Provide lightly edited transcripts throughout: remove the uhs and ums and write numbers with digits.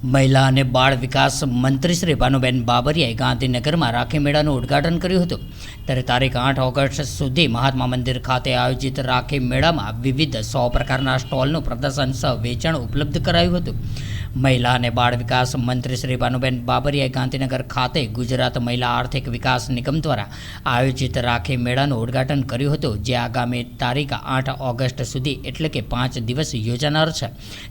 મહિલા અને બાળ વિકાસ મંત્રી શ્રી ભાનુબેન બાબરિયાએ ગાંધીનગરમાં રાખી મેળાનું ઉદ્ઘાટન કર્યું હતું। ત્યારે તારીખ 8 ઓગસ્ટ સુધી મહાત્મા મંદિર ખાતે આયોજિત રાખી મેળામાં વિવિધ 100 પ્રકારના સ્ટોલનું પ્રદર્શન સહ વેચાણ ઉપલબ્ધ કરાયું હતું। મહિલા અને બાળ વિકાસ મંત્રી શ્રી ભાનુબેન બાબરિયાએ ગાંધીનગર ખાતે ગુજરાત મહિલા આર્થિક વિકાસ નિગમ દ્વારા આયોજિત રાખી મેળાનું ઉદ્ઘાટન કર્યું હતું, જે આગામી તારીખ 8 ઓગસ્ટ સુધી એટલે કે 5 દિવસ યોજાનાર છે।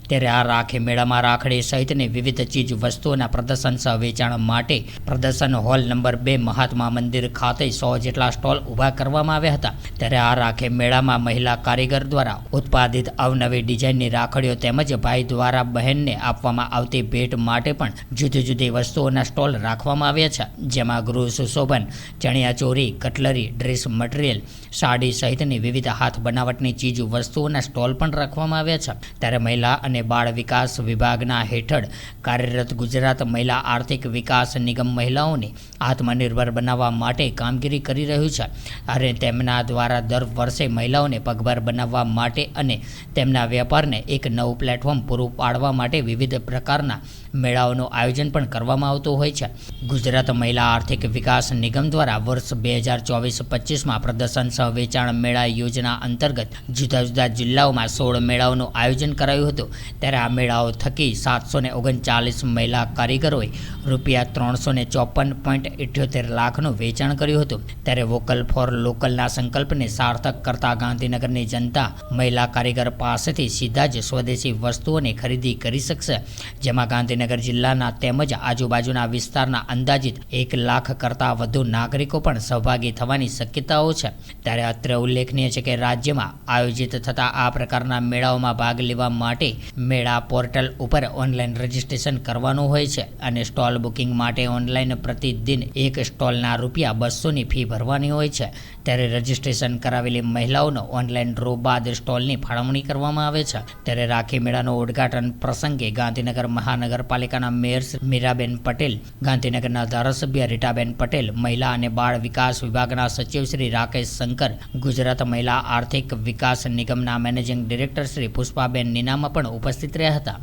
ત્યારે આ રાખી મેળામાં રાખડી સહિતની વિવિધ ચીજ વસ્તુઓના પ્રદર્શન સહ વેચાણ માટે પ્રદર્શન હોલ નંબર 2 મહાત્મા મંદિર ખાતે 100 જેટલા સ્ટોલ ઊભા કરવામાં આવ્યા હતા। ત્યારે આ રાખી મેળામાં મહિલા કારીગર દ્વારા ઉત્પાદિત અવનવી ડિઝાઇનની રાખડીઓ તેમજ ભાઈ દ્વારા બહેનને આપવામાં આવતી ભેટ માટે પણ જુદી જુદી વસ્તુઓના સ્ટોલ રાખવામાં આવ્યા છે, જેમાં ગૃહ સુશોભન, ચણિયાચોળી, કટલરી, ડ્રેસ મટીરિયલ, સાડી સહિતની વિવિધ હાથ બનાવટની ચીજ વસ્તુઓના સ્ટોલ પણ રાખવામાં આવ્યા છે। ત્યારે મહિલા અને બાળ વિકાસ વિભાગના હેઠળ કાર્યરત ગુજરાત મહિલા આર્થિક વિકાસ નિગમ મહિલાઓને આત્મનિર્ભર બનાવવા માટે કામગીરી કરી રહ્યું છે અને તેમના દ્વારા દર વર્ષે મહિલાઓને પગભર બનાવવા માટે અને તેમના વેપારને એક નવું પ્લેટફોર્મ પૂરું પાડવા માટે વિવિધ પ્રકારના મેળાઓનું આયોજન પણ કરવામાં આવતું હોય છે। ગુજરાત મહિલા આર્થિક વિકાસ નિગમ દ્વારા વર્ષ 2024-25માં પ્રદર્શન સહ વેચાણ મેળા યોજના અંતર્ગત જુદા જુદા જિલ્લાઓમાં 16 મેળાઓનું આયોજન કરાયું હતું। ત્યારે આ મેળાઓ થકી 739 મહિલા કારીગરોએ ₹354.78 લાખનું વેચાણ કર્યું હતું। ત્યારે વોકલ ફોર લોકલના સંકલ્પને સાર્થક કરતા ગાંધીનગરની જનતા મહિલા કારીગર પાસેથી સીધા જ સ્વદેશી વસ્તુઓની ખરીદી કરી શકશે, જેમાં ગાંધીનગર જિલ્લાના તેમજ આજુબાજુના વિસ્તારના અંદાજિત 1 લાખ કરતાં વધુ નાગરિકો પણ સહભાગી થવાની શક્યતાઓ છે। ત્યારે અત્રે ઉલ્લેખનીય છે કે રાજ્યમાં આયોજિત થતા આ પ્રકારના મેળાઓમાં ભાગ લેવા માટે મેળા પોર્ટલ ઉપર ઓનલાઈન રજીસ્ટ્રેશન કરવાનું હોય છે અને સ્ટોલ બુકિંગ માટે ઓનલાઈન પ્રતિદિન એક સ્ટોલના ₹200ની ફી ભરવાની હોય છે। ત્યારે રજીસ્ટ્રેશન કરાવેલી મહિલાઓનો ઓનલાઈન ડ્રો બાદ સ્ટોલની ફાળવણી કરવામાં આવે છે। ત્યારે રાખી મેળાનું ઉદ્ઘાટન પ્રસંગે ગાંધીનગર મહાનગરપાલિકાના મેયર મીરાબેન પટેલ, ગાંધીનગરના ધારાસભ્ય રીટાબેન પટેલ, મહિલા અને બાળ વિકાસ વિભાગના સચિવ શ્રી રાકેશ શંકર, ગુજરાત મહિલા આર્થિક વિકાસ નિગમના મેનેજિંગ ડિરેક્ટર શ્રી પુષ્પાબેન નીનામા પણ ઉપસ્થિત રહ્યા હતા।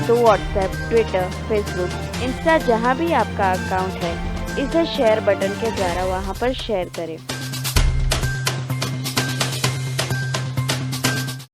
तो व्हाट्सएप, ट्विटर, फेसबुक, इंस्टा जहाँ भी आपका अकाउंट है, इसे शेयर बटन के द्वारा वहाँ पर शेयर करें।